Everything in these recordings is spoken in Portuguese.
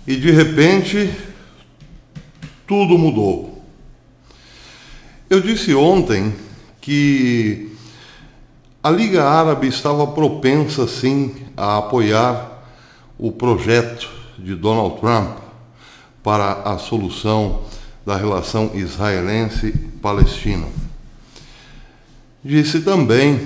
E de repente, tudo mudou. Eu disse ontem que a Liga Árabe estava propensa, sim, a apoiar o projeto de Donald Trump para a solução da relação israelense-palestina. Disse também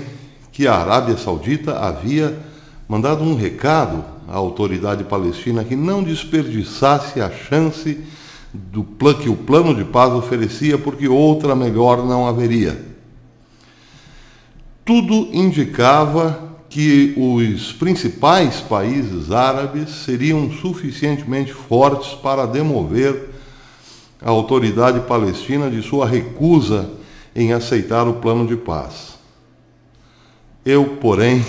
que a Arábia Saudita havia mandado um recado à autoridade palestina que não desperdiçasse a chance que o plano de paz oferecia, porque outra melhor não haveria. Tudo indicava que os principais países árabes seriam suficientemente fortes para demover a autoridade palestina de sua recusa em aceitar o plano de paz. Eu, porém,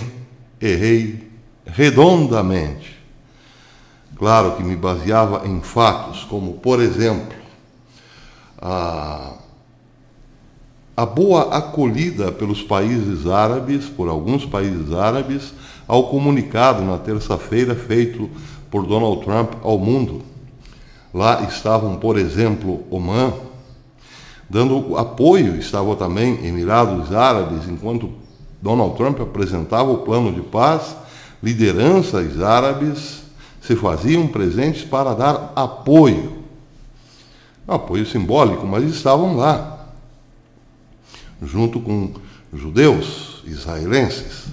errei redondamente. Claro que me baseava em fatos, como, por exemplo, a boa acolhida pelos países árabes, por alguns países árabes, ao comunicado na terça-feira feito por Donald Trump ao mundo. Lá estavam, por exemplo, Omã, dando apoio, estavam também Emirados Árabes, enquanto Donald Trump apresentava o plano de paz, lideranças árabes se faziam presentes para dar apoio. Apoio simbólico, mas estavam lá, junto com judeus israelenses.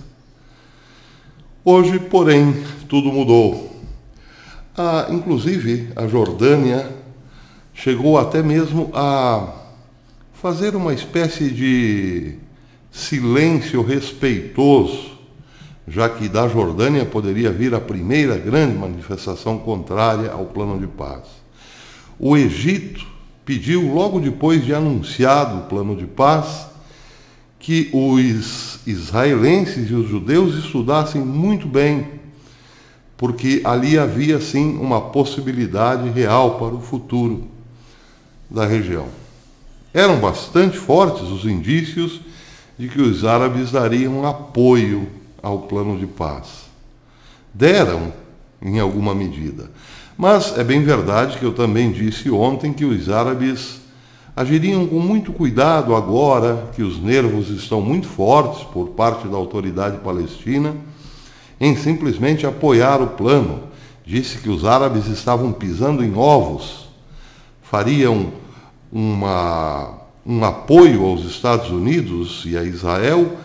Hoje, porém, tudo mudou. Inclusive, a Jordânia chegou até mesmo a fazer uma espécie de silêncio respeitoso, já que da Jordânia poderia vir a primeira grande manifestação contrária ao plano de paz. O Egito pediu, logo depois de anunciado o plano de paz, que os israelenses e os judeus estudassem muito bem, porque ali havia, sim, uma possibilidade real para o futuro da região. Eram bastante fortes os indícios de que os árabes dariam apoio ao plano de paz. Deram, em alguma medida. Mas é bem verdade que eu também disse ontem que os árabes agiriam com muito cuidado agora que os nervos estão muito fortes por parte da autoridade palestina em simplesmente apoiar o plano. Disse que os árabes estavam pisando em ovos, fariam um apoio aos Estados Unidos e a Israel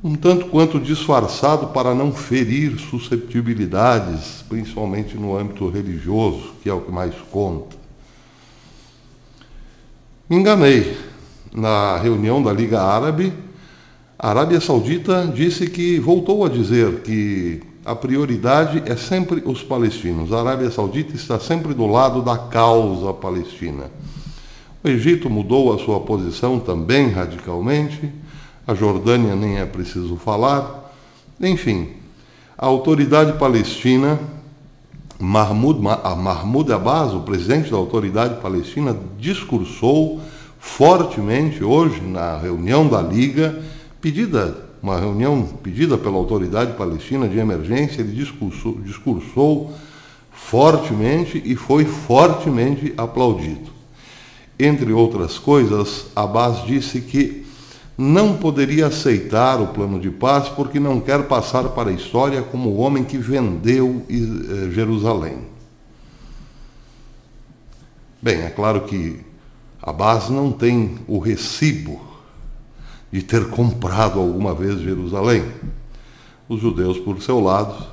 um tanto quanto disfarçado para não ferir susceptibilidades, principalmente no âmbito religioso, que é o que mais conta. Me enganei. Na reunião da Liga Árabe, a Arábia Saudita voltou a dizer que a prioridade é sempre os palestinos. A Arábia Saudita está sempre do lado da causa palestina. O Egito mudou a sua posição também radicalmente. A Jordânia nem é preciso falar. Enfim, a autoridade palestina, Mahmoud Abbas, o presidente da autoridade palestina, discursou fortemente hoje na reunião da Liga, uma reunião pedida pela autoridade palestina de emergência. Ele discursou fortemente e foi fortemente aplaudido. Entre outras coisas, Abbas disse que não poderia aceitar o plano de paz porque não quer passar para a história como o homem que vendeu Jerusalém. Bem, é claro que Abbas não tem o recibo de ter comprado alguma vez Jerusalém. Os judeus, por seu lado,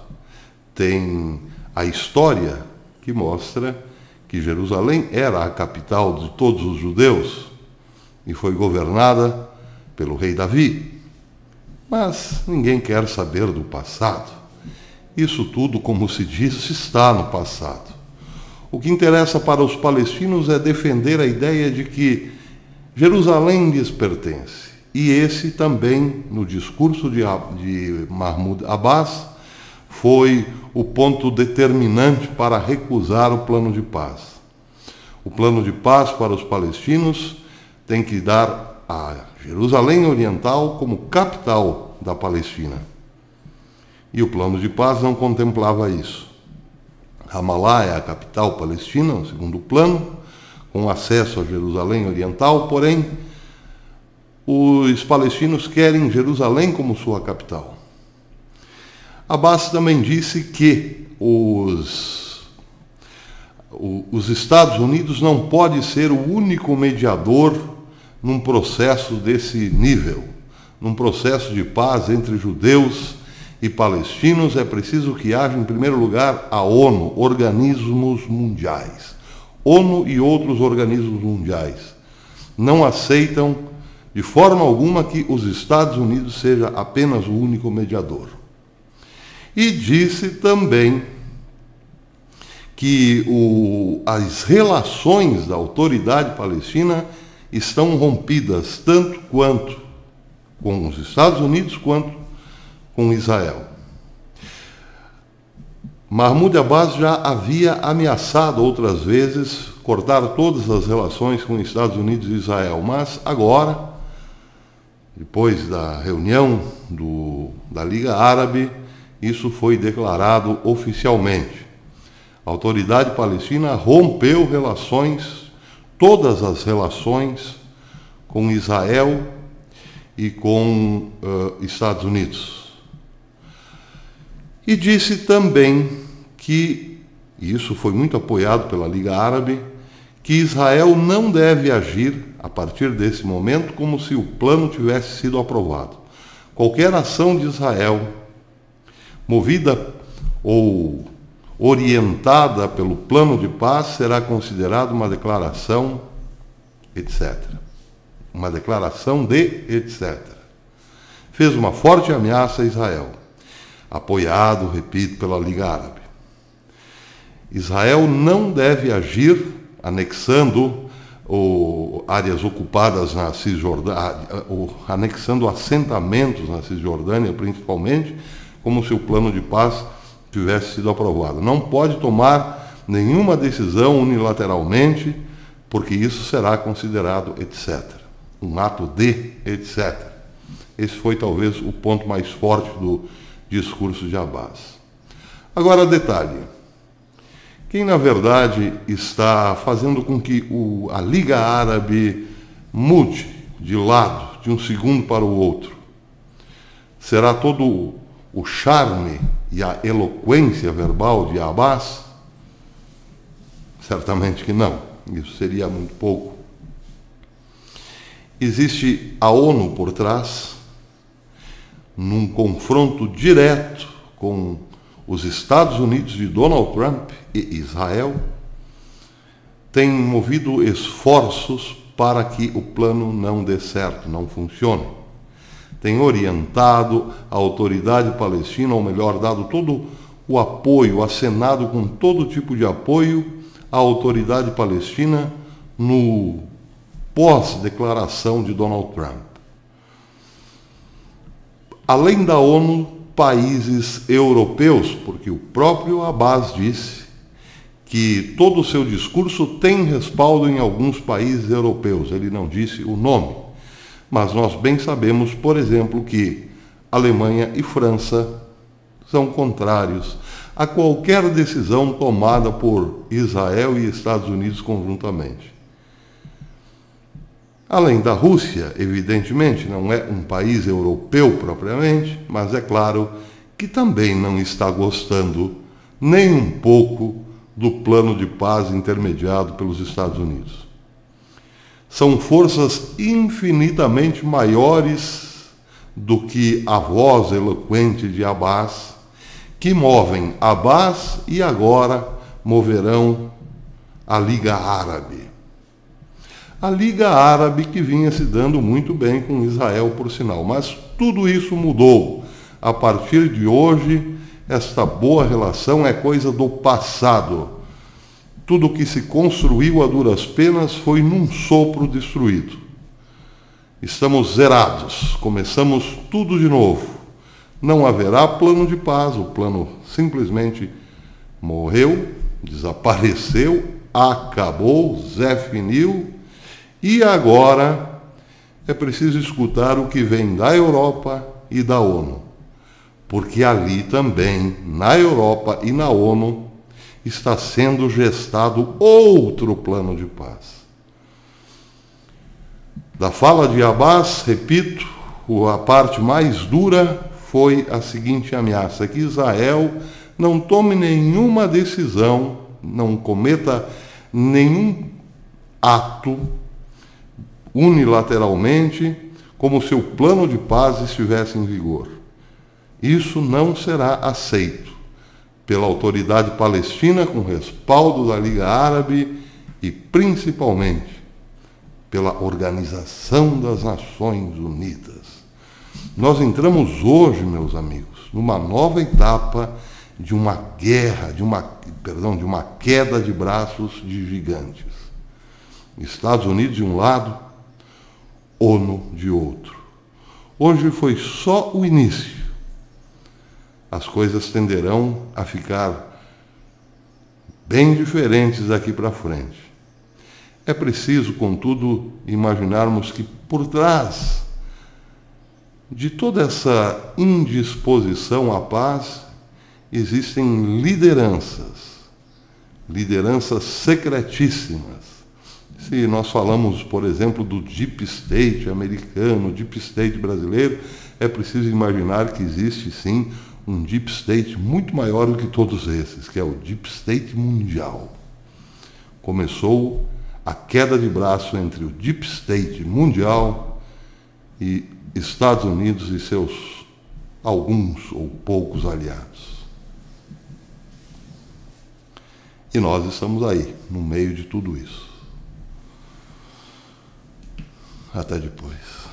têm a história que mostra que Jerusalém era a capital de todos os judeus e foi governada pelo rei Davi. Mas ninguém quer saber do passado. Isso tudo, como se diz, está no passado. O que interessa para os palestinos é defender a ideia de que Jerusalém lhes pertence. E esse também, no discurso de Mahmoud Abbas, foi o ponto determinante para recusar o plano de paz. O plano de paz para os palestinos tem que dar a Jerusalém Oriental como capital da Palestina. E o plano de paz não contemplava isso. Ramallah é a capital palestina, no segundo plano, com acesso a Jerusalém Oriental, porém, os palestinos querem Jerusalém como sua capital. Abbas também disse que os Estados Unidos não pode ser o único mediador num processo desse nível. Num processo de paz entre judeus e palestinos, é preciso que haja, em primeiro lugar, a ONU, organismos mundiais. ONU e outros organismos mundiais não aceitam de forma alguma que os Estados Unidos seja apenas o único mediador. E disse também que as relações da autoridade palestina estão rompidas, tanto quanto com os Estados Unidos quanto com Israel. Mahmoud Abbas já havia ameaçado outras vezes cortar todas as relações com os Estados Unidos e Israel, mas agora, depois da reunião da Liga Árabe, isso foi declarado oficialmente. A autoridade palestina rompeu todas as relações com Israel e com Estados Unidos. E disse também que, e isso foi muito apoiado pela Liga Árabe, que Israel não deve agir, a partir desse momento, como se o plano tivesse sido aprovado. Qualquer ação de Israel, movida ou orientada pelo plano de paz, será considerada uma declaração, etc. Uma declaração de etc. Fez uma forte ameaça a Israel, apoiado, repito, pela Liga Árabe. Israel não deve agir anexando áreas ocupadas na Cisjordânia, anexando assentamentos na Cisjordânia, principalmente, como se o plano de paz tivesse sido aprovado. Não pode tomar nenhuma decisão unilateralmente, porque isso será considerado etc. Um ato de etc. Esse foi talvez o ponto mais forte do discurso de Abbas. Agora, detalhe. Quem, na verdade, está fazendo com que a Liga Árabe mude de lado, de um segundo para o outro, será todo o charme e a eloquência verbal de Abbas? Certamente que não. Isso seria muito pouco. Existe a ONU por trás, num confronto direto com os Estados Unidos de Donald Trump e Israel, tem movido esforços para que o plano não dê certo, não funcione. Tem orientado a autoridade palestina, ou melhor, dado todo o apoio, acenado com todo tipo de apoio à autoridade palestina no pós-declaração de Donald Trump. Além da ONU, países europeus, porque o próprio Abbas disse que todo o seu discurso tem respaldo em alguns países europeus. Ele não disse o nome, mas nós bem sabemos, por exemplo, que Alemanha e França são contrários a qualquer decisão tomada por Israel e Estados Unidos conjuntamente. Além da Rússia, evidentemente, não é um país europeu propriamente, mas é claro que também não está gostando nem um pouco do plano de paz intermediado pelos Estados Unidos. São forças infinitamente maiores do que a voz eloquente de Abbas, que movem Abbas e agora moverão a Liga Árabe. A Liga Árabe que vinha se dando muito bem com Israel, por sinal. Mas tudo isso mudou. A partir de hoje, esta boa relação é coisa do passado. Tudo que se construiu a duras penas foi num sopro destruído. Estamos zerados, começamos tudo de novo. Não haverá plano de paz, o plano simplesmente morreu, desapareceu, acabou, Zé finiu. E agora é preciso escutar o que vem da Europa e da ONU, porque ali também, na Europa e na ONU, está sendo gestado outro plano de paz. Da fala de Abbas, repito, a parte mais dura foi a seguinte ameaça: que Israel não tome nenhuma decisão, não cometa nenhum ato unilateralmente, como se o plano de paz estivesse em vigor. Isso não será aceito pela autoridade palestina, com respaldo da Liga Árabe e principalmente pela Organização das Nações Unidas. Nós entramos hoje, meus amigos, numa nova etapa de uma guerra, de uma queda de braços de gigantes. Estados Unidos de um lado, ONU de outro. Hoje foi só o início. As coisas tenderão a ficar bem diferentes daqui para frente. É preciso, contudo, imaginarmos que por trás de toda essa indisposição à paz existem lideranças secretíssimas. Se nós falamos, por exemplo, do Deep State americano, Deep State brasileiro, é preciso imaginar que existe sim um Deep State muito maior do que todos esses, que é o Deep State mundial. Começou a queda de braço entre o Deep State mundial e Estados Unidos e seus alguns ou poucos aliados. E nós estamos aí, no meio de tudo isso. Até depois.